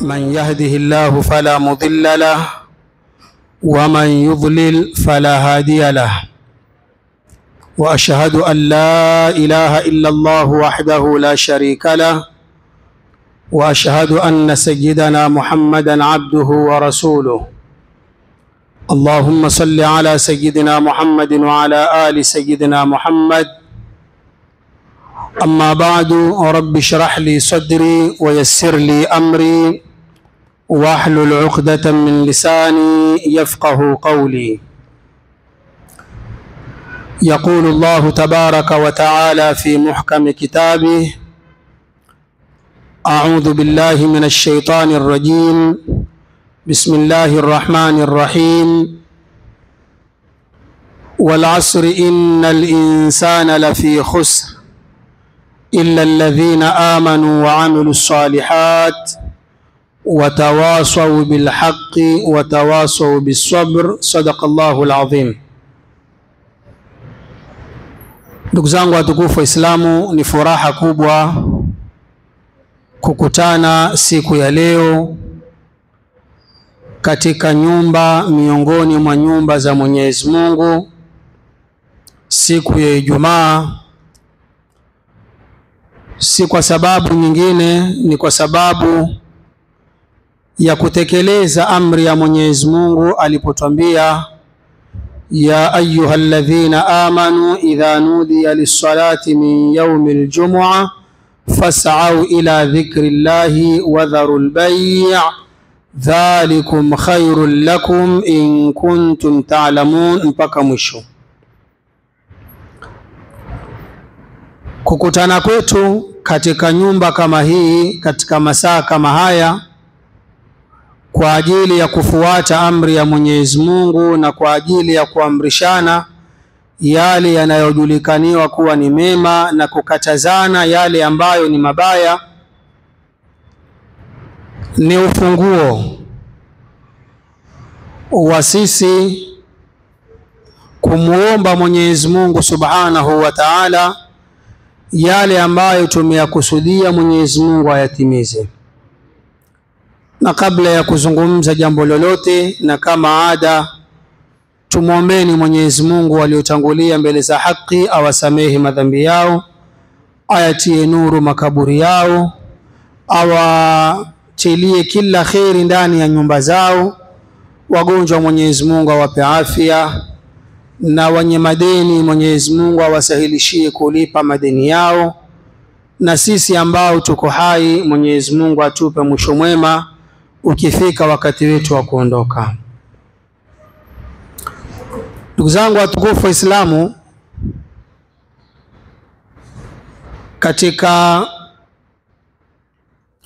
من يهده الله فلا مضل له ومن يضلل فلا هادي له وأشهد أن لا إله إلا الله وحده لا شريك له وأشهد أن سيدنا محمدا عبده ورسوله. اللهم صل على سيدنا محمد وعلى آل سيدنا محمد. أما بعد، رب اشرح لي صدري ويسر لي أمري واحلل عقدة من لساني يفقه قولي. يقول الله تبارك وتعالى في محكم كتابه: أعوذ بالله من الشيطان الرجيم، بسم الله الرحمن الرحيم. والعصر إن الإنسان لفي خسر إلا الذين آمنوا وعملوا الصالحات وتواصوا بالحق وتواصوا بالصبر. صدق الله العظيم. Ndugu zangu watukufu Waislamu, ni furaha kubwa kukutana siku ya leo katika nyumba miongoni mwa nyumba za Mwenyezi Mungu, siku ya Ijumaa. Si kwa sababu nyingine, ni kwa sababu ya kutekeleza amri ya Mwenyezi Mungu alipotwambia: ya ayyuhalladhina amanu idha nudiya lis-salati min yawmil jumu'ah fas'au ila dhikrillahi wa dharul bay' dhalikum khairul lakum in kuntum ta'lamun, mpaka mwisho. Kukutana kwetu katika nyumba kama hii katika masaa kama haya kwa ajili ya kufuata amri ya Mwenyezi Mungu na kwa ajili ya kuamrishana yale yanayojulikaniwa kuwa ni mema na kukatazana yale ambayo ni mabaya, ni ufunguo wa sisi kumuomba Mwenyezi Mungu Subhanahu wa Ta'ala yale ambayo tumeyakusudia Mwenyezi Mungu ayatimize. Na kabla ya kuzungumza jambo lolote, na kama ada, tumuombeni Mwenyezi Mungu waliotangulia mbele za haki awasamehe madhambi yao, ayatie nuru makaburi yao, awatilie kila kheri ndani ya nyumba zao. Wagonjwa Mwenyezi Mungu awape afya, na wenye madeni Mwenyezi Mungu awasahilishie kulipa madeni yao, na sisi ambao tuko hai Mwenyezi Mungu atupe mwisho mwema ukifika wakati wetu wa kuondoka. Ndugu zangu watukufu Waislamu, katika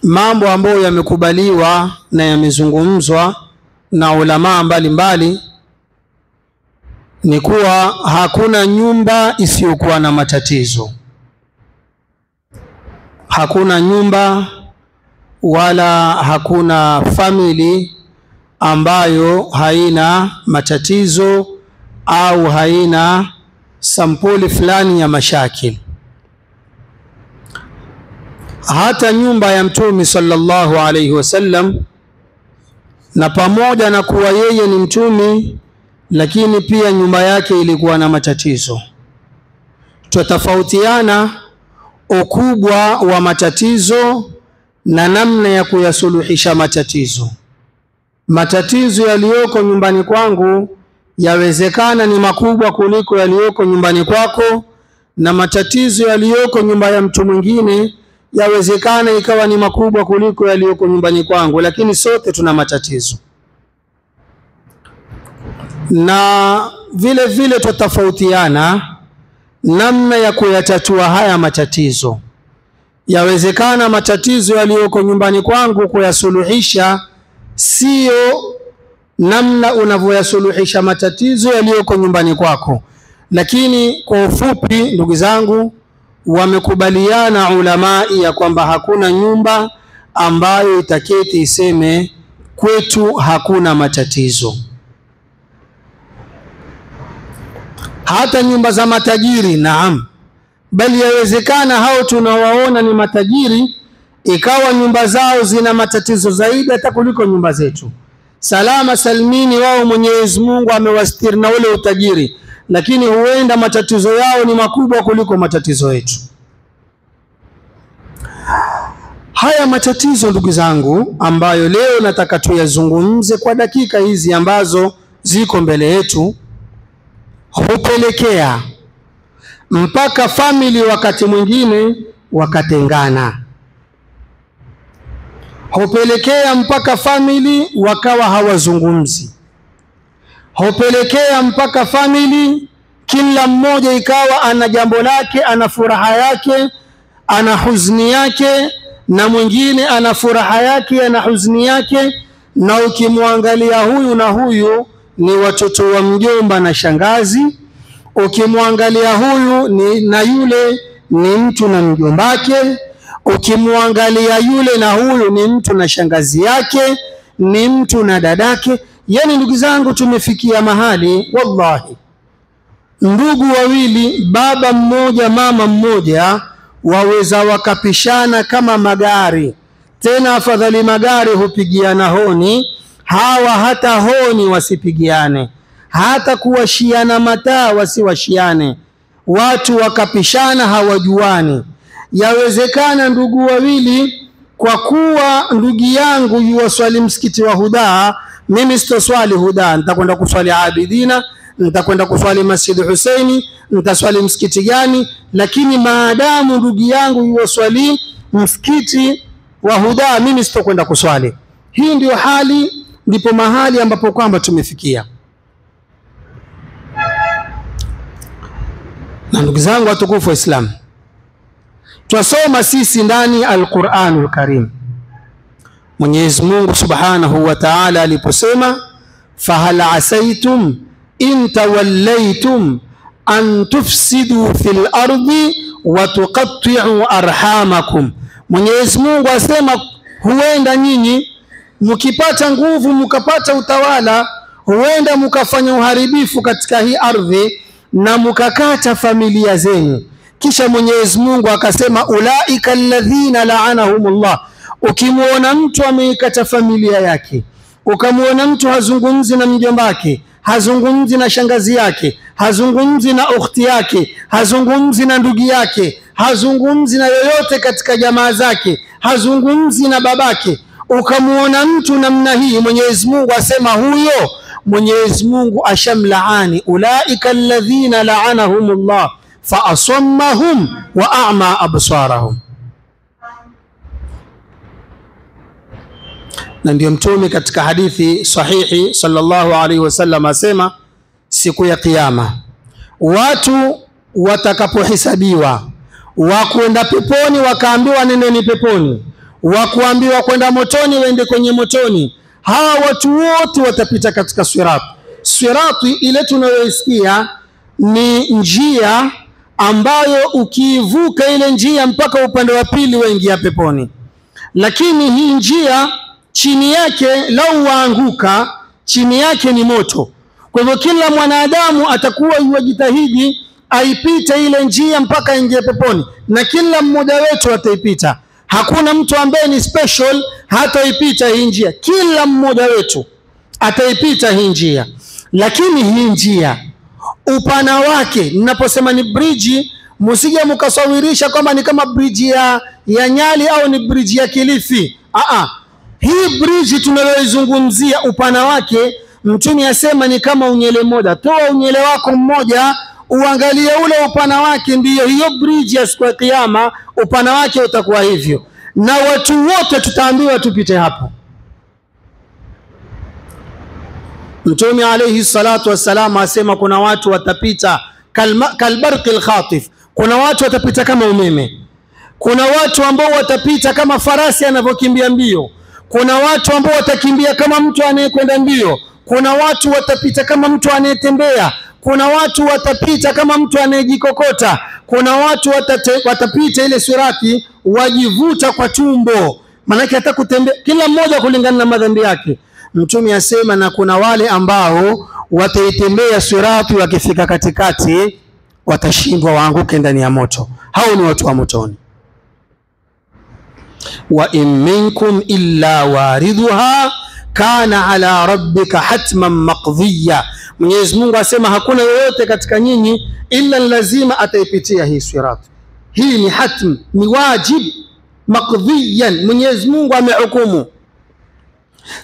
mambo ambayo yamekubaliwa na yamezungumzwa na ulama mbalimbali ni kuwa hakuna nyumba isiyokuwa na matatizo. Hakuna nyumba wala hakuna family ambayo haina matatizo au haina sampuli fulani ya mashakili. Hata nyumba ya Mtume sallallahu alayhi wasallam, na pamoja na kuwa yeye ni mtume, lakini pia nyumba yake ilikuwa na matatizo. Tutatofautiana ukubwa wa matatizo na namna ya kuyasuluhisha matatizo. Matatizo yaliyoko nyumbani kwangu yawezekana ni makubwa kuliko yaliyoko nyumbani kwako, na matatizo yaliyoko nyumba ya mtu mwingine yawezekana ikawa ni makubwa kuliko yaliyoko nyumbani kwangu, lakini sote tuna matatizo. Na vile vile tutatofautiana namna ya kuyatatua haya matatizo. Yawezekana matatizo yaliyoko nyumbani kwangu kuyasuluhisha sio namna unavyoyasuluhisha matatizo yaliyoko nyumbani kwako. Lakini kwa ufupi, ndugu zangu, wamekubaliana ulamai ya kwamba hakuna nyumba ambayo itaketi iseme kwetu hakuna matatizo. hata nyumba za matajiri. Naam, bali yawezekana hao tunawaona ni matajiri ikawa nyumba zao zina matatizo zaidi hata kuliko nyumba zetu. Salama salmini wao Mwenyezi Mungu amewastiri na ule utajiri, lakini huenda matatizo yao ni makubwa kuliko matatizo yetu. Haya matatizo ndugu zangu ambayo leo nataka tuyazungumze kwa dakika hizi ambazo ziko mbele yetu, hupelekea mpaka family wakati mwingine wakatengana. Hupelekea mpaka family wakawa hawazungumzi. Hupelekea mpaka family kila mmoja ikawa ana jambo lake, ana furaha yake, ana huzuni yake, na mwingine ana furaha yake, ana huzuni yake, na ukimwangalia huyu na huyu ni watoto wa mjomba na shangazi. Ukimwangalia huyu na yule ni mtu na mjombake. Ukimwangalia yule na huyu ni mtu na shangazi yake, ni mtu na dadake. Yani ndugu zangu, tumefikia mahali wallahi ndugu wawili, baba mmoja mama mmoja, waweza wakapishana kama magari. Tena afadhali magari hupigiana honi, hawa hata honi wasipigiane, hata kuwashiana mataa wasiwashiane. Watu wakapishana hawajuani. Yawezekana ndugu wawili, kwa kuwa ndugu yangu yuwaswali msikiti wa Huda, mimi sitoswali Huda, nitakwenda kuswali Abidina, nitakwenda kuswali Masjid Husaini, nitaswali msikiti gani? Lakini maadamu ndugu yangu yuwaswali msikiti wa Huda, mimi sitokwenda kuswali. Hii ndio hali, ndipo mahali ambapo kwamba tumefikia. Na ndugu zangu watukufu wa Islam, twasoma sisi ndani Al-Qur'anul Karim, Mwenyezi Mungu Subhanahu wa Ta'ala aliposema fahal asaitum in tawallaytum an tufsidu fil ardi wa tuqatti'u arhamakum. Mwenyezi Mungu asema huenda nyinyi mkipata nguvu, mkapata utawala, huenda mkafanya uharibifu katika hii ardhi na mkakata familia zenu. Kisha Mwenyezi Mungu akasema ulaika alladhina la'anahumullah. Ukimuona mtu ameikata familia yake, ukamuona mtu hazungumzi na mjombake, hazungumzi na shangazi yake, hazungumzi na ukhti yake, hazungumzi na ndugu yake, hazungumzi na yoyote katika jamaa zake, hazungumzi na babake, ukamuona mtu namna hii, Mwenyezi Mungu asema huyo Mwenyezi Mungu ashamlaani. Ulaika alladhina la'anahumullah fa asammahum wa a'ma absarahum. Na ndio Mtume katika hadithi sahihi sallallahu alaihi wasallam asema siku ya kiyama watu watakapohesabiwa, wakwenda peponi wakaambiwa nendeni peponi, wakuambiwa kwenda motoni waende kwenye motoni, hawa watu wote watapita katika sirati. Sirati ile tunayoisikia ni njia ambayo ukivuka ile njia mpaka upande wa pili waingia peponi. Lakini hii njia chini yake lau waanguka, chini yake ni moto. Kwa hivyo kila mwanadamu atakuwa yajitahidi aipite ile njia mpaka ingie peponi, na kila mmoja wetu ataipita. Hakuna mtu ambaye ni special hataipita hii njia, kila mmoja wetu ataipita hii njia. Lakini hii njia upana wake, ninaposema ni bridge, msije mkasawirisha kwamba ni kama bridge ya Nyali au ni bridge ya Kilifi. Hii bridge tunayozungumzia upana wake, Mtume asema ni kama unyele mmoja. Toa unyele wako mmoja uangalie ule upana wake, ndiyo hiyo bridge ya siku ya kiyama, upana wake utakuwa hivyo, na watu wote tutaambiwa tupite hapo. Mtume alayhi salatu wassalam asema kuna watu watapita kalbarqil khatif, kuna watu watapita kama umeme, kuna watu ambao watapita kama farasi anavyokimbia mbio, kuna watu ambao watakimbia kama mtu anayekwenda mbio, kuna watu watapita kama mtu anayetembea, kuna watu watapita kama mtu anayejikokota, kuna watu watapita ile sirati wajivuta kwa tumbo, manake hata kutembea, kila mmoja kulingana na madhambi yake. Mtume asema na kuna wale ambao wataitembea sirati, wakifika katikati watashindwa, waanguke ndani ya moto. Hao ni watu wa motoni. Wa in minkum illa waridhuha kana ala rabbika hatman maqdiya. Mwenyezi Mungu asema hakuna yoyote katika nyinyi illa lazima ataipitia hii sirati. Hii ni hatm, ni wajib maqdiyan, Mwenyezi Mungu amehukumu.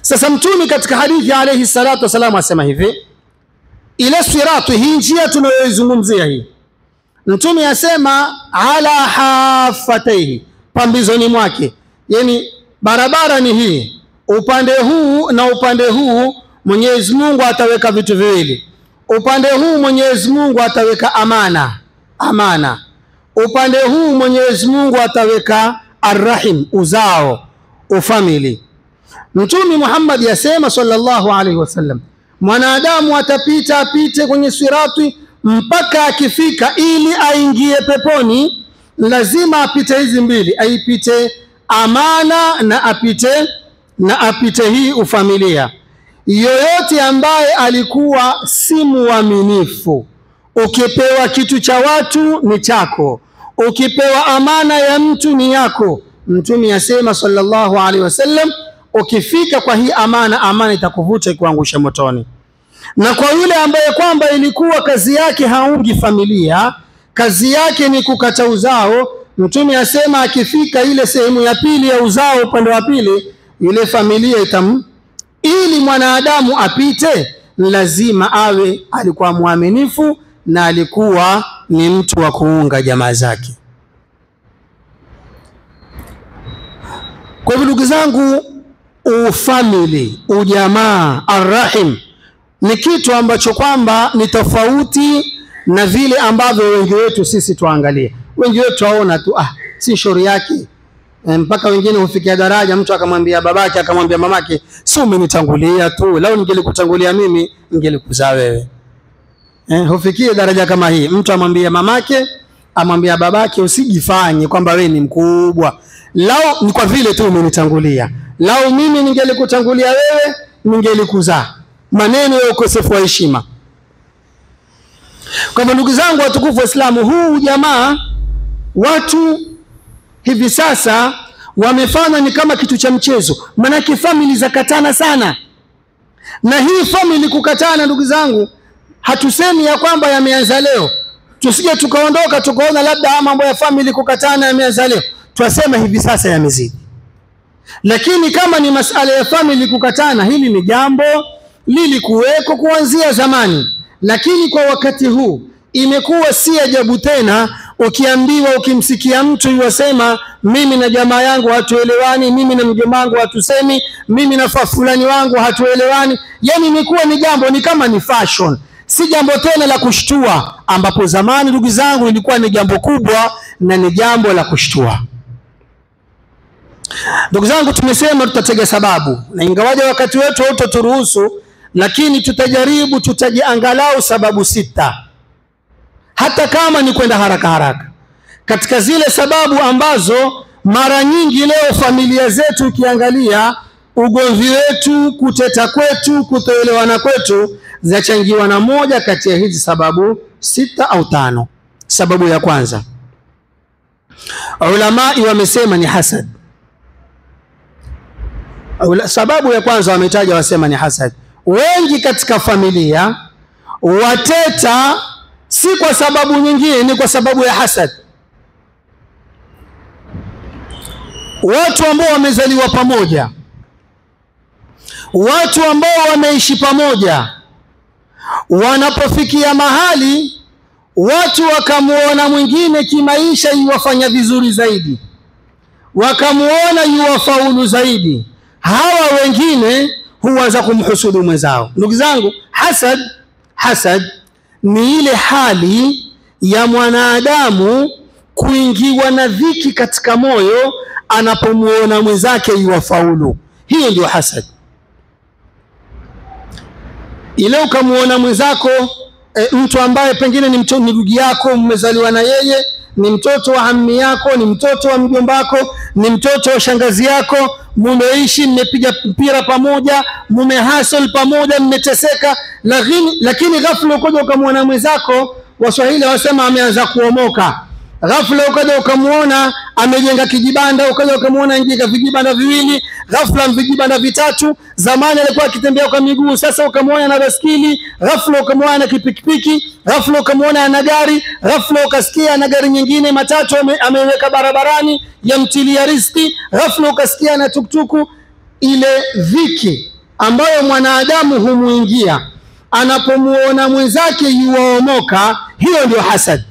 Sasa Mtume katika hadithi alayhi salatu wasalam asema hivi, ila sirati, hii njia tunayoizungumzia hii, Mtume asema ala hafataihi, pambizoni mwake. Yani barabara ni hii, upande huu na upande huu Mwenyezi Mungu ataweka vitu viwili. Upande huu Mwenyezi Mungu ataweka amana. Upande huu Mwenyezi Mungu ataweka arrahim, uzao, ufamili. Mtume Muhammad yasema sallallahu alaihi wasallam, mwanadamu apite kwenye sirati mpaka akifika, ili aingie peponi lazima apite hizi mbili, aipite amana na apite hii ufamilia. Yoyote ambaye alikuwa si muaminifu, ukipewa kitu cha watu ni chako, ukipewa amana ya mtu ni yako. Mtume yasema sallallahu alaihi wasallam, ukifika kwa hii amana itakuvuta kuangusha motoni. Na kwa yule ambaye kwamba ilikuwa kazi yake haungi familia, kazi yake ni kukata uzao, Mtume asema akifika ile sehemu ya pili ya uzao, upande wa pili, ile familia ili mwanadamu apite lazima awe alikuwa muaminifu na alikuwa ni mtu wa kuunga jamaa zake. Kwa hivyo ndugu zangu, ufamily, ujamaa, arrahim ni kitu ambacho kwamba ni tofauti na vile ambavyo wengi wetu sisi tuangalia. Wengi wetu waona tu si shauri yake, mpaka wengine hufikia daraja mtu akamwambia babake, akamwambia mamake, si umenitangulia tu, lao ningelikutangulia mimi ningelikuzaa wewe. Hufikie daraja kama hii, mtu amwambia mamake, amwambia babake, usijifanye kwamba wewe ni mkubwa, lao ni kwa vile tu umenitangulia, lao mimi ningelikutangulia wewe ningelikuzaa. Maneno ya ukosefu wa heshima. Kwa ndugu zangu watukufu wa Islamu, huu jamaa watu hivi sasa wamefanya ni kama kitu cha mchezo. Manake family zakatana sana, na hii family kukatana, ndugu zangu, hatusemi ya kwamba yameanza leo. Tusije tukaondoka tukaona labda mambo ya family kukatana yameanza leo. Twasema hivi sasa yamezidi. Lakini kama ni masala ya family kukatana, hili ni jambo lilikuweko kuanzia zamani, lakini kwa wakati huu imekuwa si ajabu tena. Ukiambiwa, ukimsikia mtu yasema mimi na jamaa yangu hatuelewani, mimi na mjomba wangu hatusemi, mimi na fulani wangu hatuelewani, yani imekuwa ni jambo, ni kama ni fashion, si jambo tena la kushtua, ambapo zamani ndugu zangu ilikuwa ni jambo kubwa na ni jambo la kushtua. Ndugu zangu, tumesema tutatega sababu, na ingawaje wakati wetu hautoturuhusu, lakini tutajaribu, tutajiangalau sababu 6, hata kama ni kwenda haraka. Katika zile sababu ambazo mara nyingi leo familia zetu ukiangalia, ugomvi wetu, kuteta kwetu, kutoelewana kwetu, zachangiwa na moja kati ya hizi sababu 6 au 5. Sababu ya kwanza, ulama wamesema ni hasad. Sababu ya kwanza wametaja, wasema ni hasad. Wengi katika familia wateta si kwa sababu nyingine, ni kwa sababu ya hasad. Watu ambao wamezaliwa pamoja, watu ambao wameishi pamoja, wanapofikia mahali watu wakamuona mwingine kimaisha yuwafanya vizuri zaidi, wakamuona yuwafaulu zaidi, hawa wengine huanza kumhusudu mwenzao. Ndugu zangu, hasad ni ile hali ya mwanadamu kuingiwa na dhiki katika moyo anapomuona mwenzake yuwafaulu. Hiyo ndio hasad. Ile ukamuona mwenzako, mtu ambaye pengine ni ndugu yako, mmezaliwa na yeye ni mtoto wa ammi yako, ni mtoto wa mjomba wako, ni mtoto wa shangazi yako, mumeishi, mmepiga mpira pamoja, mmehustle pamoja, mmeteseka, lakini ghafla ukaja ukamwona mwenzako, Waswahili wasema ameanza kuomoka. Ghafla ukaja ukamuona amejenga kijibanda, ukaja ukamuona ingiga vijibanda viwili, ghafla vijibanda vitatu. Zamani alikuwa akitembea kwa miguu, sasa ukamuona na baskeli, ghafla ukamuona na kipikipiki, ghafla ukamuona ana gari, ghafla ukasikia ana gari nyingine matatu ameweka barabarani yamtilia riziki, ghafla ukasikia na tuktuku. Ile dhiki ambayo mwanadamu humuingia anapomuona mwenzake yuwaomoka, hiyo ndio hasad.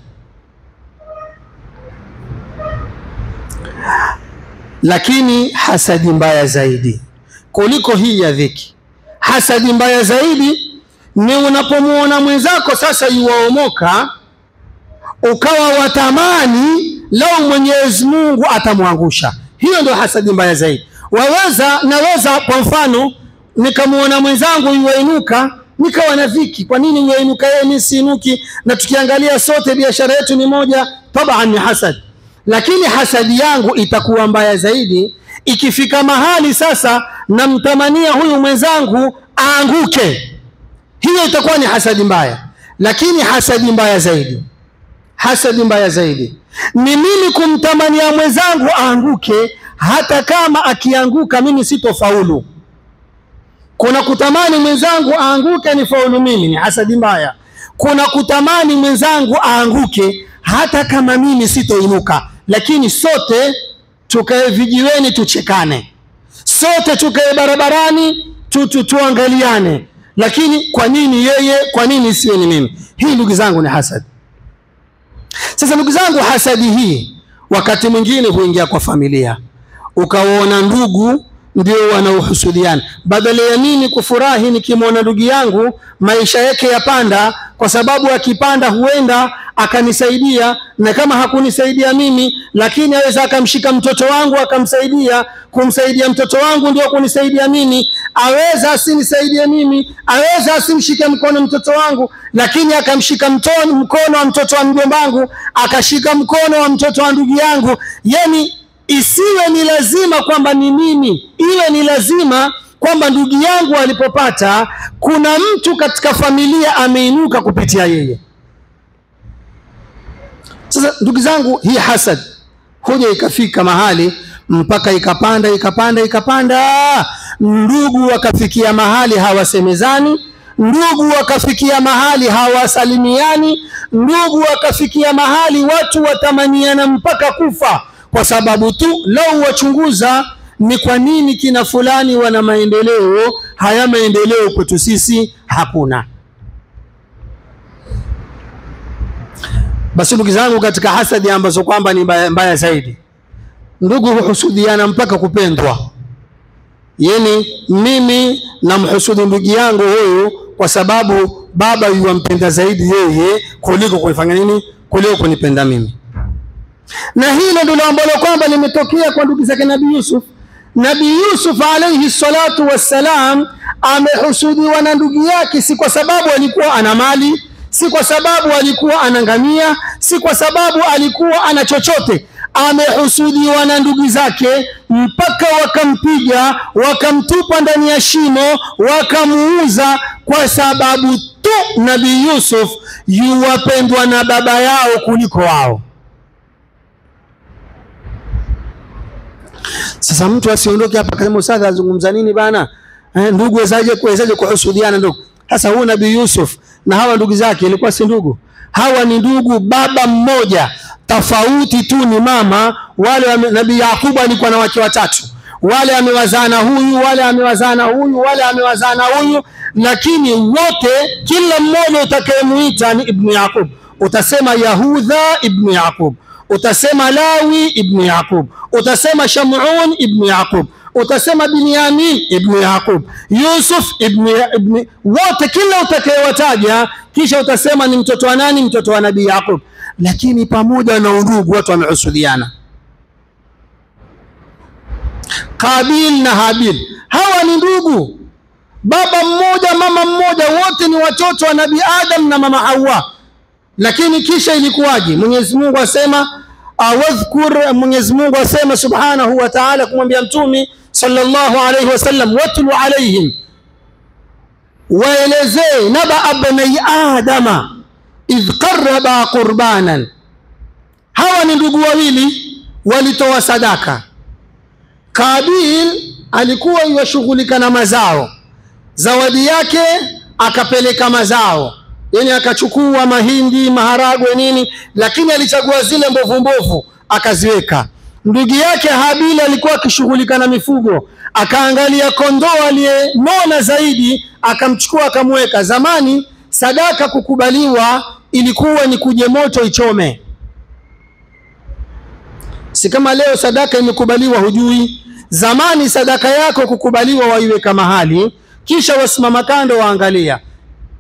Lakini hasadi mbaya zaidi kuliko hii ya dhiki, hasadi mbaya zaidi ni unapomuona mwenzako sasa yuwaomoka, ukawa watamani lau Mwenyezi Mungu atamwangusha. Hiyo ndio hasadi mbaya zaidi. Naweza kwa mfano nikamuona mwenzangu yuwainuka, nikawa na dhiki, kwa nini yuwainuka yeye mimi siinuki? Na tukiangalia sote biashara yetu ni moja, tabaan ni hasad. Lakini hasadi yangu itakuwa mbaya zaidi ikifika mahali sasa namtamania huyu mwenzangu aanguke. Hiyo itakuwa ni hasadi mbaya. Lakini hasadi mbaya zaidi ni mimi kumtamania mwenzangu aanguke, hata kama akianguka mimi sitofaulu. Kuna kutamani mwenzangu aanguke ni faulu mimi, ni hasadi mbaya. Kuna kutamani mwenzangu aanguke hata kama mimi sitoinuka. Lakini sote tukae vijiweni tuchekane, sote tukae barabarani tuangaliane. Lakini kwa nini yeye, kwa nini siwe ni mimi? Hii ndugu zangu ni hasad. Sasa ndugu zangu, hasadi hii wakati mwingine huingia kwa familia. Ukaona ndugu ndio wanaohusudiana. Badala ya mimi kufurahi nikimwona ndugu yangu maisha yake yapanda, kwa sababu akipanda huenda akanisaidia, na kama hakunisaidia mimi, lakini aweza akamshika mtoto wangu akamsaidia, kumsaidia mtoto wangu ndio kunisaidia mimi. Aweza asinisaidie mimi, aweza asimshike mkono mtoto wangu, lakini akamshika mkono wa mtoto wa mjomba wangu, akashika mkono wa mtoto wa ndugu yangu. Yani isiwe ni lazima kwamba ni mimi, iwe ni lazima kwamba ndugu yangu alipopata kuna mtu katika familia ameinuka kupitia yeye. Sasa ndugu zangu, hii hasad hoja ikafika mahali mpaka ikapanda, ndugu wakafikia mahali hawasemezani, ndugu wakafikia mahali hawasalimiani, ndugu wakafikia mahali watu watamaniana mpaka kufa, kwa sababu tu lau wachunguza ni kwa nini kina fulani wana maendeleo, haya maendeleo kwetu sisi hakuna. Basi ndugu zangu, katika hasadi ambazo kwamba ni mbaya zaidi, ndugu huhusudiana mpaka kupendwa. Yani mimi namhusudu ndugu yangu huyu kwa sababu baba yuwampenda zaidi yeye kuliko kunifanya nini, kuliko kunipenda mimi. Na hilo ndilo ambalo kwamba limetokea kwa ndugu zake Nabii Yusuf. Nabii Yusuf alayhi salatu wassalam amehusudiwa na ndugu yake, si kwa sababu alikuwa ana mali, si kwa sababu alikuwa anangamia, si kwa sababu alikuwa ana chochote. Amehusudiwa na ndugu zake mpaka wakampiga, wakamtupa ndani ya shimo, wakamuuza, kwa sababu tu Nabii Yusuf yuwapendwa na baba yao kuliko wao. Sasa mtu asiondoke hapa kama ustadhi azungumza nini bana, ndugu wezaje kuhusudiana ndugu? Sasa huyu Nabii Yusuf na hawa ndugu zake ilikuwa si ndugu? Hawa ni ndugu baba mmoja, tofauti tu ni mama. Wale Nabii Yakubu alikuwa na wake watatu, wale amewazana huyu, wale amewazana huyu, wale amewazana huyu, lakini wote kila mmoja utakayemuita ni ibn Yakub. Utasema Yahudha ibn Yakub, utasema Lawi ibn Yakub, utasema Shamun ibn Yakub, utasema Binyamin ibn Yakub, Yusuf ibn wote kila utakayewataja kisha utasema ni mtoto wa nani? Mtoto wa Nabii Yakub. Lakini pamoja na ndugu watu wamehusudiana. Kabil na Habil, hawa ni ndugu, baba mmoja mama mmoja, wote ni watoto wa Nabii Adam na mama Hawa. Lakini kisha ilikuwaje? Mwenyezi Mungu asema Awadhkur, Mwenyezi Mungu asema subhanahu wa ta'ala kumwambia mtume sallallahu alayhi wasallam, watlu alayhim, waelezee naba abnai adama idh qarraba qurbanan. Hawa ni ndugu wawili walitoa sadaka. Kabil alikuwa yashughulika na mazao, zawadi yake akapeleka mazao, yani akachukua mahindi, maharagwe, nini, lakini alichagua zile mbovu mbovu akaziweka. Ndugu yake Habil alikuwa akishughulika na mifugo, akaangalia kondoo aliyenona zaidi, akamchukua akamweka. Zamani sadaka kukubaliwa ilikuwa ni kuje moto ichome, si kama leo sadaka imekubaliwa hujui. Zamani sadaka yako kukubaliwa waiweka mahali, kisha wasimama kando waangalia.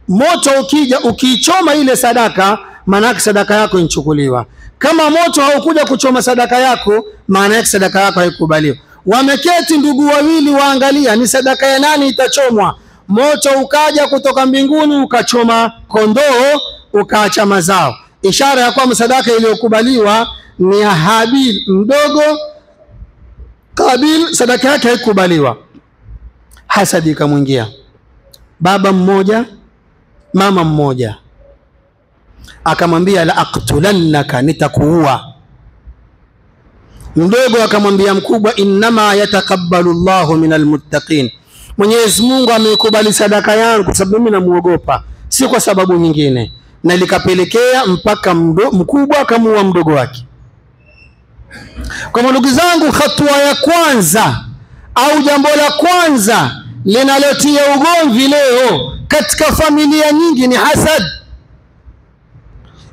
Moto ukija ukiichoma ile sadaka, maana yake sadaka yako inchukuliwa. Kama moto haukuja kuchoma sadaka yako, maana yake sadaka yako haikubaliwa. Wameketi ndugu wawili waangalia ni sadaka ya nani itachomwa. Moto ukaja kutoka mbinguni ukachoma kondoo, ukaacha mazao. Ishara ya kwamba sadaka iliyokubaliwa ni ya Habil mdogo. Kabil sadaka yake haikubaliwa. Hasadi ikamwingia. Baba mmoja, mama mmoja, akamwambia la aqtulannaka, nitakuua. Mdogo akamwambia mkubwa, innama yatakabbalu Allahu minal muttaqin, Mwenyezi Mungu amekubali sadaka yangu kwa sababu mimi namuogopa, si kwa sababu nyingine. Na likapelekea mpaka mkubwa akamuua mdogo wake. Kwa ndugu zangu, hatua ya kwanza au jambo la kwanza linalotia ugomvi leo katika familia nyingi ni hasad.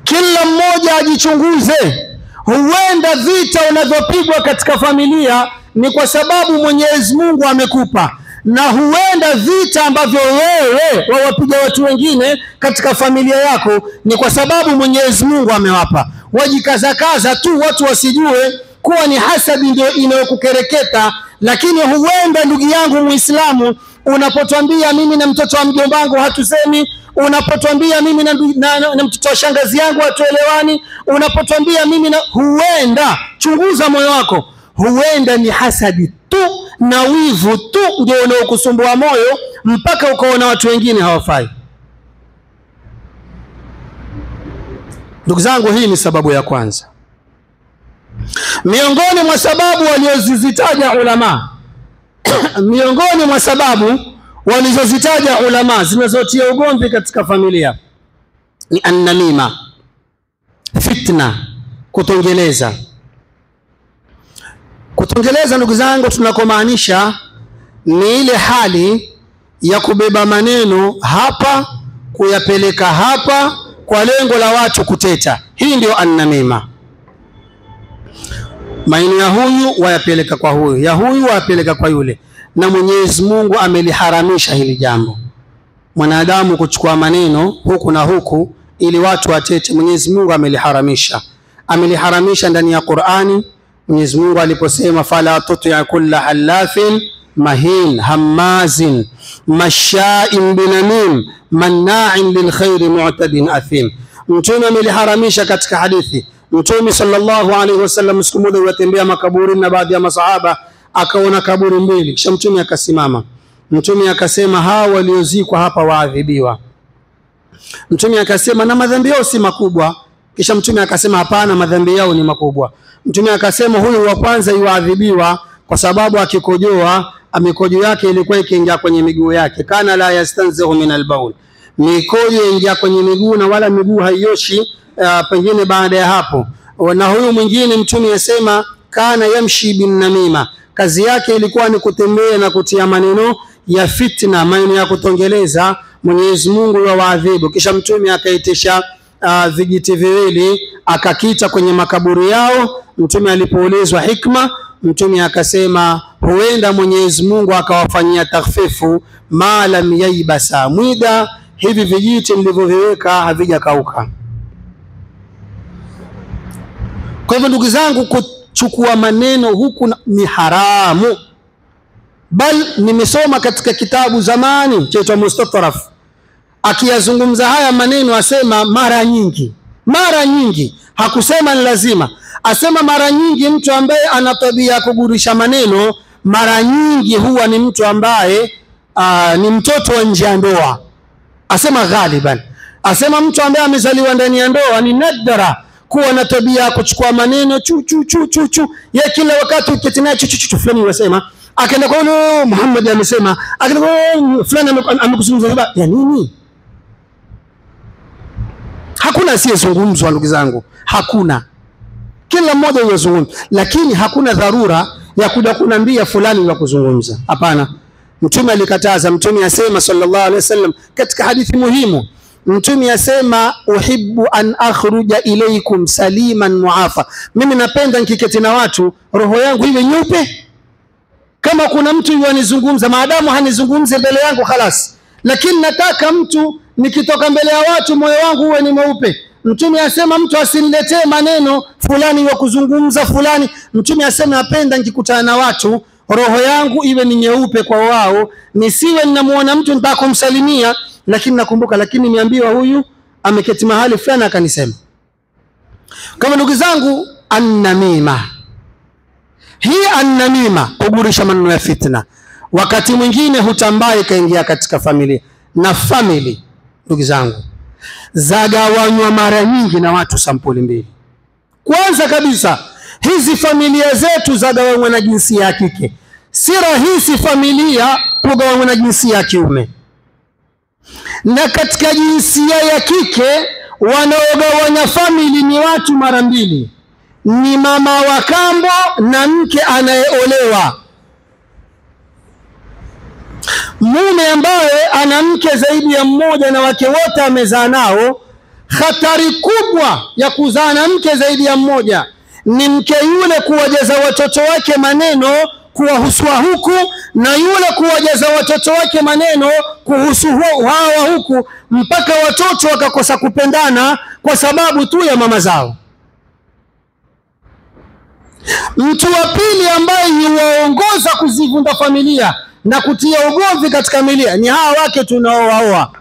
Kila mmoja ajichunguze. Huenda vita unavyopigwa katika familia ni kwa sababu Mwenyezi Mungu amekupa, na huenda vita ambavyo wewe wawapiga watu wengine katika familia yako ni kwa sababu Mwenyezi Mungu amewapa. Wajikazakaza tu watu wasijue kuwa ni hasadi ndio inayokukereketa. Lakini huenda ndugu yangu Muislamu, unapotwambia mimi na mtoto wa mjomba wangu hatusemi, unapotwambia mimi na mtoto wa shangazi yangu hatuelewani, unapotwambia mimi na, huenda, chunguza moyo wako, huenda ni hasadi tu na wivu tu ndio unaokusumbua moyo mpaka ukaona watu wengine hawafai. Ndugu zangu, hii ni sababu ya kwanza. Miongoni mwa sababu walizozitaja ulama miongoni mwa sababu walizozitaja ulama zinazotia ugomvi katika familia ni annamima, fitna, kutongeleza. Kutongeleza ndugu zangu tunakomaanisha ni ile hali ya kubeba maneno hapa kuyapeleka hapa kwa lengo la watu kuteta. Hii ndio annamima. Maneno ya huyu wayapeleka kwa huyu, ya huyu wayapeleka kwa yule. Na Mwenyezi Mungu ameliharamisha hili jambo. Mwanadamu kuchukua maneno huku na huku ili watu watete, Mwenyezi Mungu ameliharamisha. Ameliharamisha ndani ya Qur'ani. Mwenyezi Mungu aliposema fala tuti' kulla halafin mahin hammazin masha'in binamim manna'in lilkhairi mu'tadin athim. Mtume ameliharamisha katika hadithi. Mtume sallallahu alaihi wasallam siku moja yatembea makaburini na baadhi ya masahaba akaona kaburi mbili, kisha mtume akasimama. Mtume akasema hao waliozikwa hapa waadhibiwa. Mtume akasema na madhambi yao si makubwa, kisha mtume akasema hapana, madhambi yao ni makubwa. Mtume akasema huyu wa kwanza yuadhibiwa kwa sababu akikojoa mikojo yake ilikuwa ikiingia kwenye miguu yake, kana la yastanzihu min albaul, mikojo ingia kwenye miguu na wala miguu haioshi pengine baada ya hapo. Na huyu mwingine mtume yasema kana yamshi bin namima, kazi yake ilikuwa ni kutembea na kutia maneno ya fitna, maneno ya kutongeleza. Mwenyezi Mungu yawaadhibu. Kisha mtume akaitisha vijiti viwili akakita kwenye makaburi yao. Mtume alipoulizwa hikma, mtume akasema huenda Mwenyezi Mungu akawafanyia takhfifu ma lam yaibasa, mwida hivi vijiti mlivyoviweka havijakauka. Kwa hivyo ndugu zangu, kuchukua maneno huku ni haramu. Bal nimesoma katika kitabu zamani chaitwa Mustataraf, akiyazungumza haya maneno asema mara nyingi mara nyingi, hakusema ni lazima, asema mara nyingi mtu ambaye ana tabia ya kugurisha maneno mara nyingi huwa ni mtu ambaye ni mtoto wa nje ya ndoa. Asema ghaliban, asema mtu ambaye amezaliwa ndani ya ndoa ni nadra kuwa na tabia ya kuchukua maneno chu chu chu chu chu ya kila wakati ukitinaye chu chu chu fulani wasema, akaenda kwa yule Muhammad amesema, akaenda kwa fulani amekuzungumza ya nini? Hakuna asiyezungumzwa ndugu zangu, hakuna, kila mmoja yozungumza, lakini hakuna dharura ya kuja kunambia fulani wa kuzungumza. Hapana, Mtume alikataza. Mtume asema sallallahu alaihi wasallam katika hadithi muhimu, Mtume asema uhibbu an akhruja ilaykum saliman muafa, mimi napenda nikiketi na watu roho yangu iwe nyeupe. Kama kuna mtu yuanizungumza, maadamu hanizungumze mbele yangu khalas, lakini nataka mtu nikitoka mbele ya watu moyo wangu uwe ni mweupe. Mtume asema mtu asiniletee maneno fulani wa kuzungumza fulani. Mtume asema napenda nikikutana na watu roho yangu iwe ni nyeupe kwa wao, nisiwe ninamuona mtu nitaka kumsalimia lakini nakumbuka, lakini niambiwa huyu ameketi mahali fulani akanisema. Kama ndugu zangu, annamima, hii annamima, kugurisha maneno ya fitna, wakati mwingine hutambai kaingia katika familia, na family ndugu zangu zagawanywa mara nyingi na watu sampuli mbili. Kwanza kabisa, hizi familia zetu zagawanywa na jinsia ya kike. Si rahisi familia kugawanywa na jinsia ya kiume. Na katika jinsia ya kike wanaogawanya family ni watu mara mbili, ni mama wa kambo na mke anayeolewa. Mume ambaye ana mke zaidi ya mmoja na wake wote amezaa nao, hatari kubwa ya kuzaa na mke zaidi ya mmoja ni mke yule kuwajaza watoto wake maneno kuwahusua huku, na yule kuwajaza watoto wake maneno kuhusu hawa huku, mpaka watoto wakakosa kupendana kwa sababu tu ya mama zao. Mtu wa pili ambaye yuwaongoza kuzivunda familia na kutia ugomvi katika familia ni hawa wake tunaowaoa.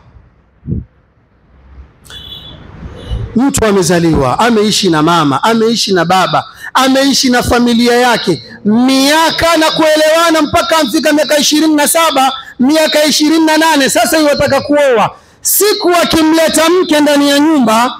Mtu amezaliwa, ameishi na mama, ameishi na baba, ameishi na familia yake miaka na kuelewana mpaka amfika miaka 27, miaka 28, sasa yataka kuoa. Siku akimleta mke ndani ya nyumba,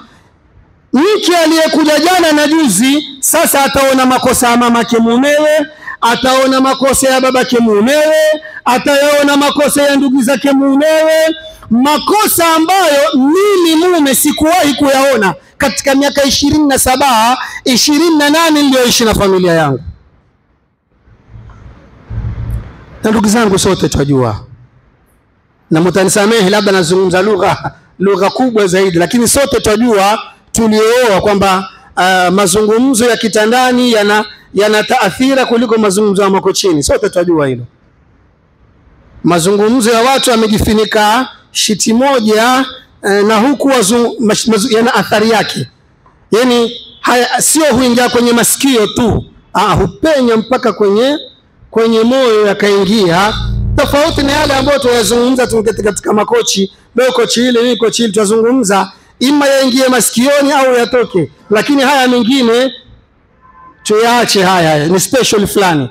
mke aliyekuja jana na juzi, sasa ataona makosa ya mamake mumewe, ataona makosa ya babake mumewe, ataona makosa ya ndugu zake mumewe, makosa ambayo mimi mume sikuwahi kuyaona katika miaka 27, 28 niliyoishi na familia yangu. Na ndugu zangu sote tunajua, na mtanisamehe labda nazungumza lugha kubwa zaidi, lakini sote tunajua tulioa kwamba mazungumzo ya kitandani yana taathira kuliko mazungumzo ya makochini. Sote tunajua hilo. Mazungumzo ya watu yamejifunika shiti moja na huku yana athari yake. Yani haya sio huingia kwenye masikio tu, hupenya mpaka kwenye moyo yakaingia, tofauti na yale ambayo tunayazungumza katika makochi. Leo kochi ile ni kochi ile tunazungumza, ima yaingie masikioni au yatoke, lakini haya mengine tuyaache, haya ni special fulani.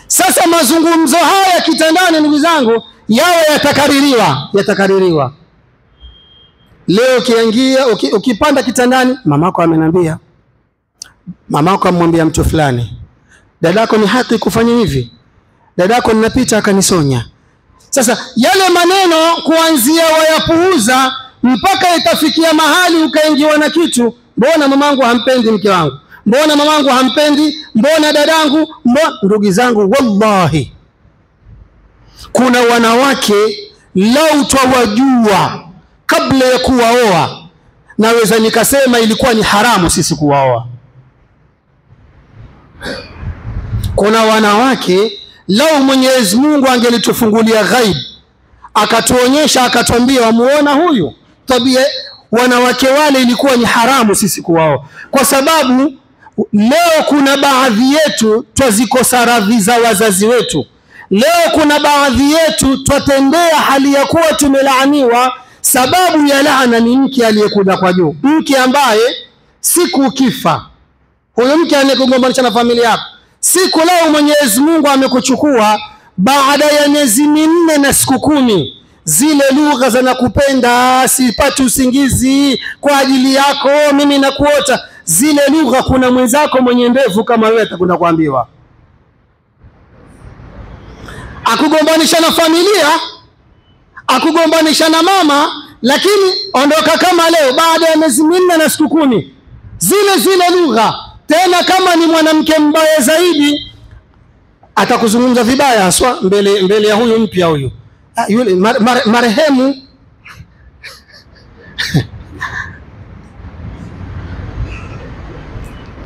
Sasa mazungumzo haya kitandani ndugu zangu yawe yatakaririwa. Leo ukiingia ukipanda kitandani, mamako amenambia, mamako amwambia mtu fulani, dadako ni haki kufanya hivi, dadako ninapita akanisonya. Sasa yale maneno kuanzia wayapuuza mpaka itafikia mahali ukaingiwa na kitu, mbona mamangu hampendi mke wangu, mbona mamangu hampendi, mbona dadangu, ndugu zangu, wallahi kuna wanawake lau twawajua kabla ya kuwaoa, naweza nikasema ilikuwa ni haramu sisi kuwaoa. Kuna wanawake lau Mwenyezi Mungu angelitufungulia ghaib akatuonyesha akatuambia wamuona huyu, tabia wanawake wale ilikuwa ni haramu sisi kuwaoa, kwa sababu leo kuna baadhi yetu twazikosa radhi za wazazi wetu. Leo kuna baadhi yetu twatendea hali ya kuwa tumelaaniwa Sababu ya laana ni mke aliyekuja kwa juu, mke ambaye siku ukifa, huyo mke anayekugombanisha na familia yako, siku lao Mwenyezi Mungu amekuchukua baada ya miezi 4 na siku 10, zile lugha za nakupenda, sipati usingizi kwa ajili yako, mimi nakuota, zile lugha, kuna mwenzako mwenye ndevu kama wewe atakwenda kuambiwa. Akugombanisha na familia, akugombanisha na mama, lakini ondoka kama leo baada ya miezi 4 na siku 10, zile lugha. Tena kama ni mwanamke mbaya zaidi, atakuzungumza vibaya haswa mbele ya huyu mpya huyu, yule marehemu.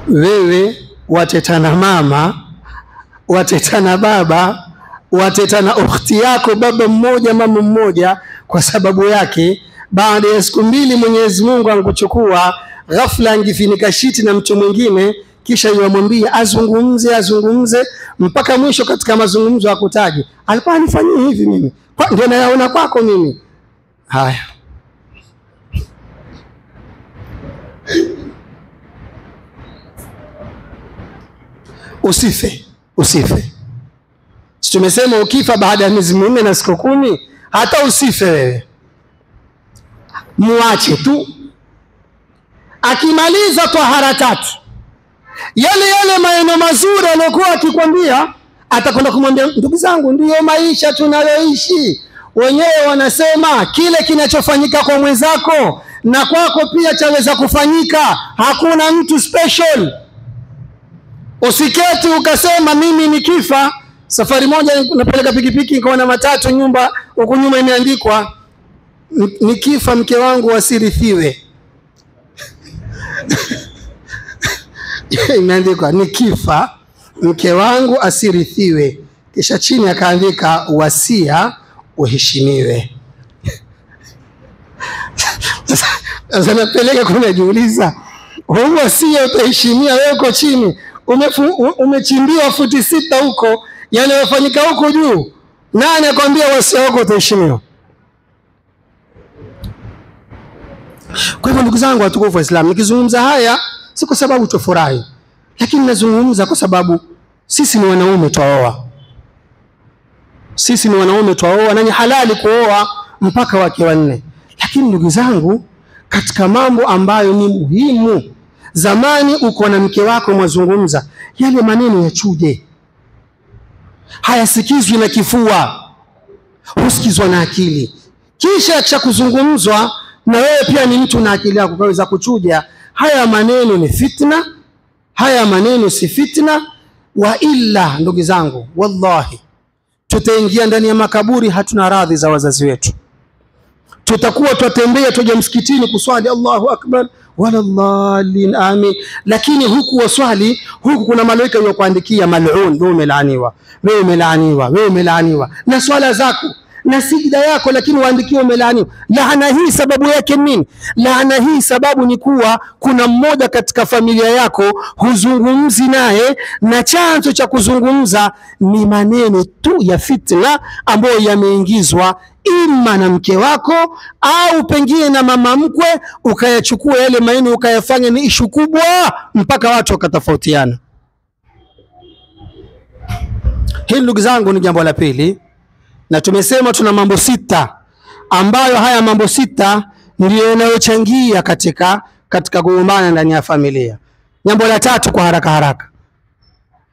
Wewe watetana mama, watetana baba, watetana ukhti yako, baba mmoja mama mmoja, kwa sababu yake baada ya siku 2 Mwenyezi Mungu ankuchukua ghafla, angifinika shiti na mtu mwingine, kisha yamwambia azungumze mpaka mwisho. Katika mazungumzo akutaje, alikuwa anifanyia hivi mimi, ndio nayaona kwako mimi. Haya, usife. Tumesema ukifa baada ya miezi 4 na siku 10, hata usife wewe, muache tu. Akimaliza tahara 3, yale maneno mazuri aliyokuwa akikwambia, atakwenda kumwambia, ndugu zangu, ndiyo maisha tunayoishi. Wenyewe wanasema kile kinachofanyika kwa mwenzako na kwako pia chaweza kufanyika, hakuna mtu special. Usiketi ukasema mimi nikifa. Safari moja napeleka pikipiki, nikaona matatu nyumba huko nyuma imeandikwa nikifa mke wangu asirithiwe. Imeandikwa nikifa mke wangu asirithiwe, kisha chini akaandika wasia uheshimiwe. Sasa napeleka kunajiuliza, huo wasia utaheshimia wewe uko chini, umechimbiwa futi 6 huko, yanayofanyika huko juu, nani akwambia wasia wako utaheshimiwa? Kwa hivyo ndugu zangu watukufu wa Islam, nikizungumza haya si kwa sababu tufurahi, lakini nazungumza kwa sababu sisi ni wanaume twaoa. Sisi ni wanaume twaoa, na ni halali kuoa mpaka wake 4. Lakini ndugu zangu, katika mambo ambayo ni muhimu, zamani uko na mke wako mwazungumza, yale maneno yachuje, hayasikizwi na kifua, husikizwa na akili. Kisha kisha kuzungumzwa, na wewe pia ni mtu na akili yako kaweza kuchuja, haya maneno ni fitna, haya maneno si fitna. Wa illa ndugu zangu, wallahi tutaingia ndani ya makaburi, hatuna radhi za wazazi wetu. Tutakuwa tutembea tuje msikitini kuswali Allahu akbar wala dhalin amin, lakini huku waswali, huku kuna malaika yokuandikia mal'un, wewe umelaaniwa, wewe umelaaniwa, wewe umelaaniwa, na swala zako na sijida yako, lakini waandikiwa umelaaniwa. Laana hii sababu yake nini? Laana hii sababu ni kuwa kuna mmoja katika familia yako huzungumzi naye, na chanzo cha kuzungumza ni maneno tu ya fitna ambayo yameingizwa ima na mke wako au pengine na mama mkwe, ukayachukua yale maneno ukayafanya ni ishu kubwa mpaka watu wakatofautiana. Hili ndugu zangu ni jambo la pili, na tumesema tuna mambo 6 ambayo haya mambo 6 ndio yanayochangia katika kugombana ndani ya familia. Jambo la 3 kwa haraka.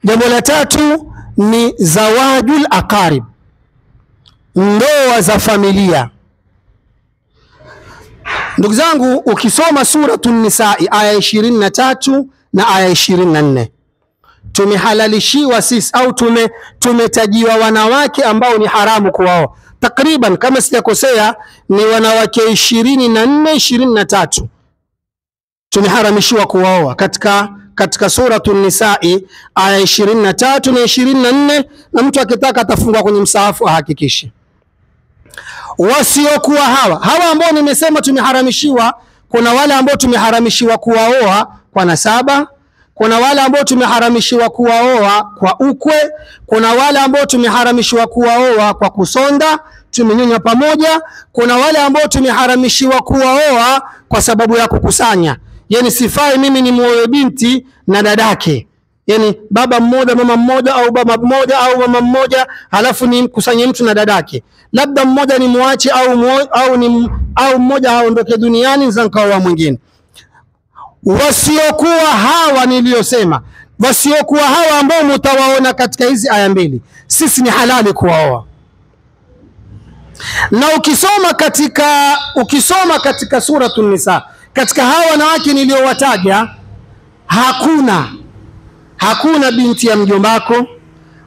Jambo la 3 ni zawajul aqarib, ndoa za familia. Ndugu zangu, ukisoma Suratun Nisaa aya 23 na aya 24, tumehalalishiwa sisi au tumetajiwa wanawake ambao ni haramu kuoa. Takriban kama sijakosea ni wanawake 24 23 tumeharamishiwa kuoa katika Suratun Nisaa aya 23 na 24, na mtu akitaka atafungua kwenye msahafu ahakikishe. Wasiokuwa hawa ambao nimesema tumeharamishiwa, kuna wale ambao tumeharamishiwa kuwaoa kwa nasaba, kuna wale ambao tumeharamishiwa kuwaoa kwa ukwe, kuna wale ambao tumeharamishiwa kuwaoa kwa kusonda, tumenyonya pamoja. Kuna wale ambao tumeharamishiwa kuwaoa kwa sababu ya kukusanya, yani sifai mimi ni muoe binti na dadake, yani baba mmoja mama mmoja, au baba mmoja au mama mmoja, halafu ni mkusanye mtu na dadake, labda mmoja ni muache au mmoja aondoke duniani zankaoa mwingine. Wasiokuwa hawa niliyosema, wasiokuwa hawa ambao mtawaona katika hizi aya mbili, sisi ni halali kuwaoa. Na ukisoma katika suratul Nisa, katika hawa wanawake niliyowataja, hakuna binti ya mjombako,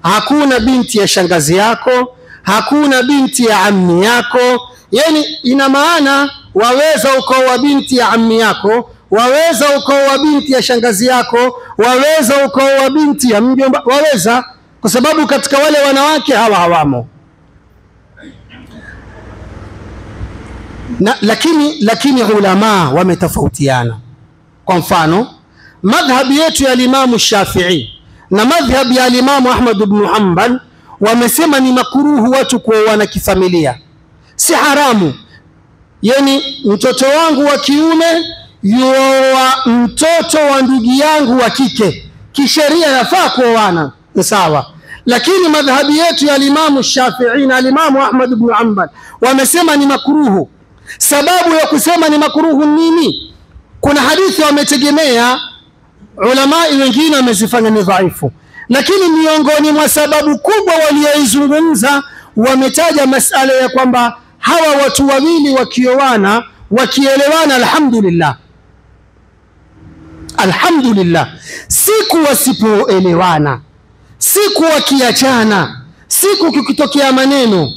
hakuna binti ya shangazi yako, hakuna binti ya ammi yako. Yani ina maana waweza ukaoa binti ya ammi yako, waweza ukaoa binti ya shangazi yako, waweza ukaoa binti ya mjomba, waweza, kwa sababu katika wale wanawake hawa hawamo. Lakini ulama wametofautiana. Kwa mfano, madhhabi yetu ya Imam Shafi'i na madhhabi ya Imam Ahmad ibn Hanbal wamesema ni makruhu watu kuoana kifamilia, si haramu. Yani mtoto wangu wa kiume yuoa mtoto wa ndugu yangu wa kike, kisheria yafaa kuoana, ni sawa. Lakini madhhabi yetu ya Imam Shafi'i na Imam Ahmad ibn Hanbal wamesema ni makruhu. Sababu ya kusema ni makruhu nini? Kuna hadithi wametegemea, ulama wengine wamezifanya ni dhaifu, lakini miongoni mwa sababu kubwa walioizungumza wametaja masala ya kwamba hawa watu wawili wakioana, wakielewana, alhamdulillah. Siku wasipoelewana, siku wakiachana, siku kukitokea maneno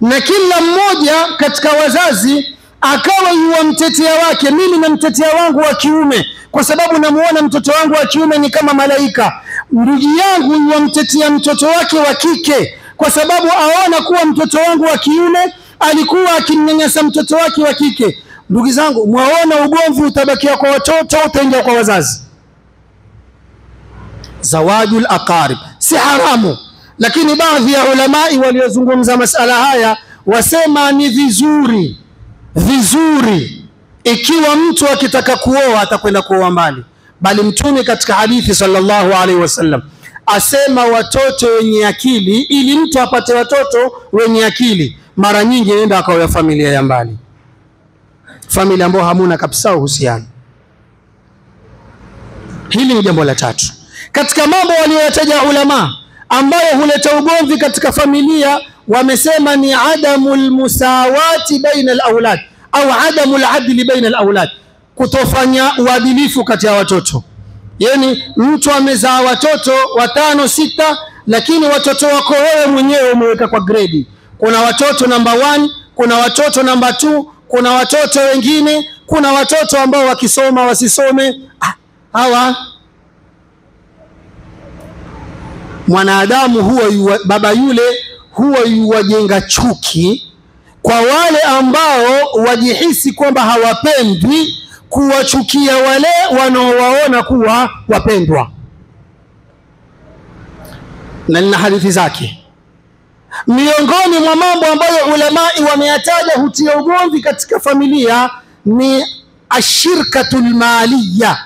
na kila mmoja katika wazazi akawa yuwamtetea wake, mimi namtetea wangu wa kiume kwa sababu namuona mtoto wangu wa kiume ni kama malaika, ndugu yangu yuwamtetea mtoto wake wa kike kwa sababu aona kuwa mtoto wangu wa kiume alikuwa akimnyanyasa mtoto wake wa kike. Ndugu zangu, mwaona ugomvi utabakia kwa watoto, utaingia kwa wazazi. Zawajul aqarib si haramu, lakini baadhi ya ulamai waliozungumza masala haya wasema ni vizuri ikiwa mtu akitaka kuoa atakwenda kuoa mbali, bali Mtume katika hadithi sallallahu alaihi wasallam asema watoto wenye akili, ili mtu apate watoto wenye akili mara nyingi nenda akaoa familia ya mbali, familia ambayo hamuna kabisa uhusiano. Hili ni jambo la tatu katika mambo walioyataja ulama ambayo huleta ugomvi katika familia. Wamesema ni adamul musawati baina al-aulad au adamul adli baina al-aulad, kutofanya uadilifu kati ya watoto. Yani mtu amezaa watoto 5 6, lakini watoto wako wewe mwenyewe umeweka kwa grade. Kuna watoto number 1, kuna watoto number 2, kuna watoto wengine, kuna watoto ambao wakisoma wasisome. Hawa mwanadamu huwa baba yule huwa yuwajenga chuki kwa wale ambao wajihisi kwamba hawapendwi, kuwachukia wale wanaowaona kuwa wapendwa. Na nina hadithi zake. Miongoni mwa mambo ambayo ulamai wameyataja hutia ugomvi katika familia ni ashirkatul maliya,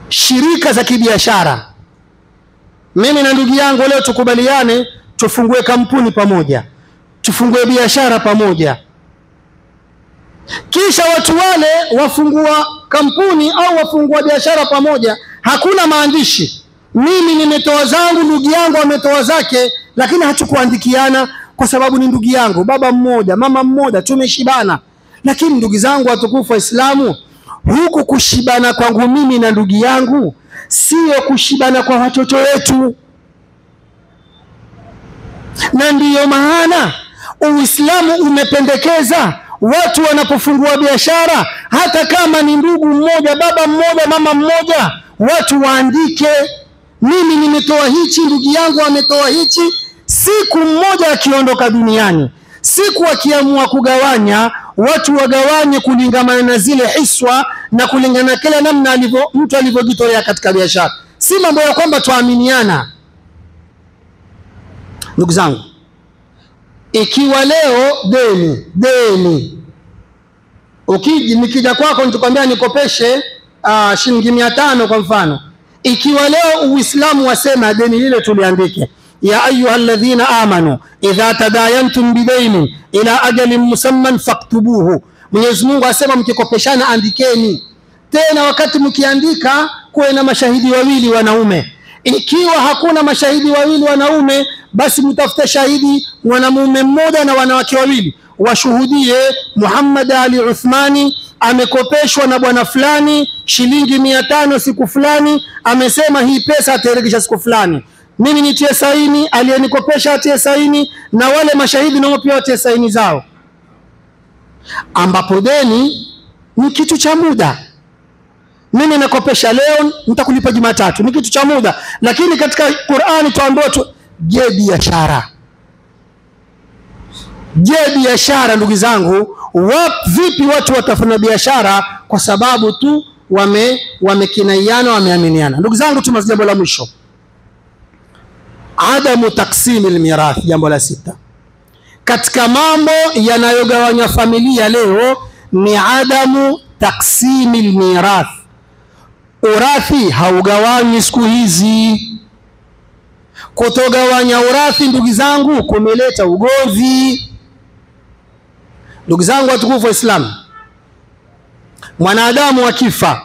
shirika za kibiashara. Mimi na ndugu yangu leo tukubaliane tufungue kampuni pamoja, tufungue biashara pamoja, kisha watu wale wafungua kampuni au wafungua biashara pamoja, hakuna maandishi, mimi nimetoa zangu, ndugu yangu ametoa zake, lakini hatukuandikiana kwa sababu ni ndugu yangu, baba mmoja mama mmoja, tumeshibana. Lakini ndugu zangu watukufu Waislamu, huku kushibana kwangu mimi na ndugu yangu sio kushibana kwa watoto wetu. Na ndiyo maana Uislamu umependekeza watu wanapofungua biashara, hata kama ni ndugu mmoja, baba mmoja, mama mmoja, watu waandike, mimi nimetoa hichi, ndugu yangu ametoa hichi. Siku mmoja akiondoka duniani, siku akiamua kugawanya, watu wagawanye kulingana na zile hiswa na kulingana na kila namna mtu alivyojitolea katika biashara, si mambo ya kwamba tuaminiana. Ndugu zangu, Ikiwa leo deni nikija kwako nitakwambia nikopeshe shilingi 500 kwa mfano, ikiwa leo Uislamu wasema deni lile tuliandike, ya ayyuhalladhina amanu idha tadayantum bidainin ila ajalin musamman faktubuhu. Mwenyezi Mungu asema mkikopeshana andikeni. Tena wakati mkiandika kuwe na mashahidi wawili wanaume. Ikiwa hakuna mashahidi wawili wanaume, basi mtafute shahidi mwanamume mmoja na wanawake wawili, washuhudie Muhammad Ali Uthmani amekopeshwa na bwana fulani shilingi 500 siku fulani, amesema hii pesa atarejesha siku fulani. Mimi nitie saini, aliyenikopesha atie saini, na wale mashahidi nao pia watie saini zao. Ambapo deni ni kitu cha muda. Mimi nakopesha leo, nitakulipa Jumatatu, ni kitu cha muda. Lakini katika Qur'ani tuambiwa je biashara. Je biashara, ndugu zangu, vipi watu watafanya biashara kwa sababu tu wamekinaiana, wameaminiana? Ndugu zangu, tumazi jambo la mwisho, adamu taksimi almirath, jambo la 6 katika mambo yanayogawanya familia leo ni adamu taksimi almirath. Urathi haugawani siku hizi. Kutogawanya urathi, ndugu zangu, kumeleta ugomvi. Ndugu zangu watukufu wa Islam, mwanadamu akifa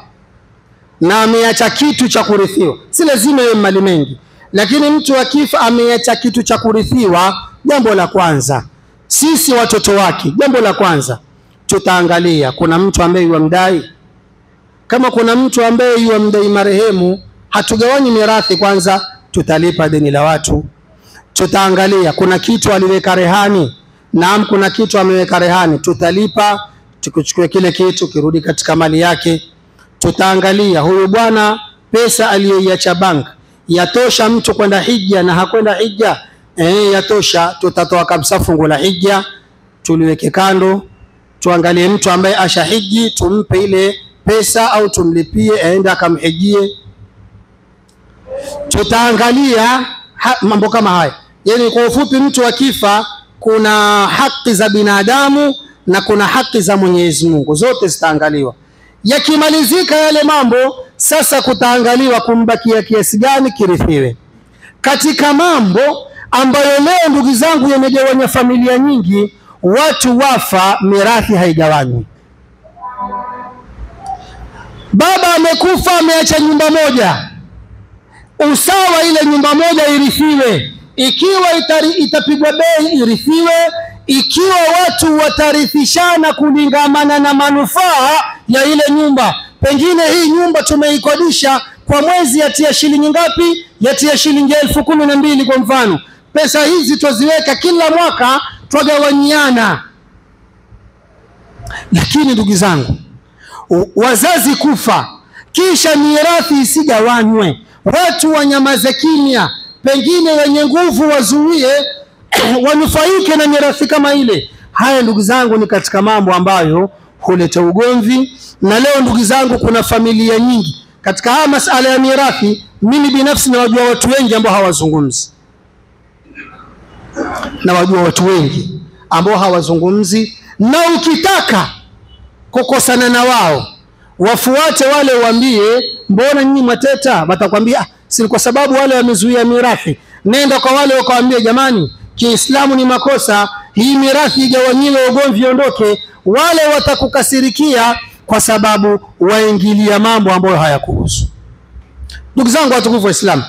na ameacha kitu cha kurithiwa, si lazima iwe mali mengi, lakini mtu akifa ameacha kitu cha kurithiwa, jambo la kwanza sisi watoto wake, jambo la kwanza tutaangalia kuna mtu ambaye yuamdai. Kama kuna mtu ambaye yuamdai marehemu, hatugawanyi mirathi kwanza, tutalipa deni la watu. Tutaangalia kuna kitu aliweka rehani, naam kuna kitu ameweka rehani, tutalipa, tukuchukue kile kitu kirudi katika mali yake. Tutaangalia huyu bwana pesa aliyoiacha bank yatosha mtu kwenda hija na hakwenda hija, yatosha, tutatoa kabisa fungu la hija tuliweke kando. Tuangalie mtu ambaye ashahiji, tumpe ile pesa au tumlipie aende akamhijie. Tutaangalia mambo kama haya. Yani kwa ufupi, mtu akifa kuna haki za binadamu na kuna haki za Mwenyezi Mungu, zote zitaangaliwa. Yakimalizika yale mambo, sasa kutaangaliwa kumbakia kiasi gani kirithiwe. Katika mambo ambayo leo ndugu zangu yamegawanya familia nyingi, watu wafa mirathi haigawanywi. Baba amekufa ameacha nyumba moja, usawa ile nyumba moja irithiwe. Ikiwa itapigwa bei irithiwe. Ikiwa watu watarithishana kulingamana na manufaa ya ile nyumba, pengine hii nyumba tumeikodisha kwa mwezi yatia shilingi ngapi? Yatia shilingi 12,000 kwa mfano. Pesa hizi tuziweka kila mwaka, twagawanyiana. Lakini ndugu zangu, wazazi kufa kisha mirathi isigawanywe, watu wanyamaze kimya, pengine wenye nguvu wazuie wanufaike na mirathi kama ile. Haya ndugu zangu ni katika mambo ambayo huleta ugomvi. Na leo ndugu zangu kuna familia nyingi katika haya masala ya mirathi. Mimi binafsi nawajua watu wengi ambao hawazungumzi, nawajua watu wengi ambao hawazungumzi, na ukitaka kukosana na wao wafuate wale, waambie mbona nyinyi mateta, watakwambia si kwa sababu wale wamezuia mirathi. Nenda kwa wale wakawaambia jamani, Kiislamu ni makosa, hii mirathi igawanywe, ugomvi ondoke. Wale watakukasirikia kwa sababu waingilia mambo ambayo hayakuhusu. Ndugu zangu watukufu wa Islam,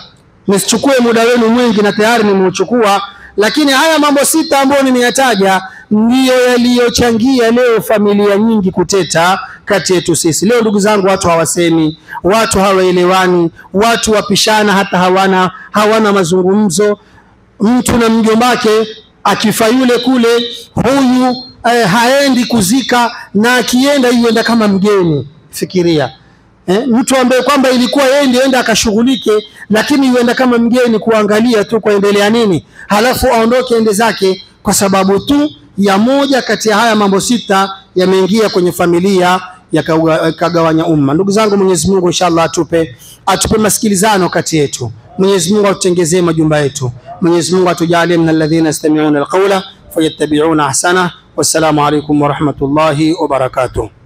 nisichukue muda wenu mwingi na tayari nimeuchukua, lakini haya mambo 6 ambayo nimeyataja ndiyo yaliyochangia leo familia nyingi kuteta kati yetu sisi. Leo ndugu zangu, watu hawasemi, watu hawaelewani, watu wapishana, hata hawana mazungumzo. Mtu na mjombake akifa yule kule, huyu haendi kuzika, na akienda yuenda kama mgeni. Fikiria mtu ambaye kwamba ilikuwa yeye ndiye aende akashughulike, lakini yuenda kama mgeni kuangalia tu kuendelea nini, halafu aondoke ende zake kwa sababu tu ya moja kati ya haya mambo 6 yameingia kwenye familia yakagawanya umma. Ndugu zangu, Mwenyezi Mungu inshallah atupe masikilizano kati yetu. Mwenyezi Mungu atutengezee majumba yetu. Mwenyezi Mungu atujalie min alladhina yastami'una alqawla fayattabi'una ahsana. Wassalamu alaykum wa rahmatullahi wa barakatuh.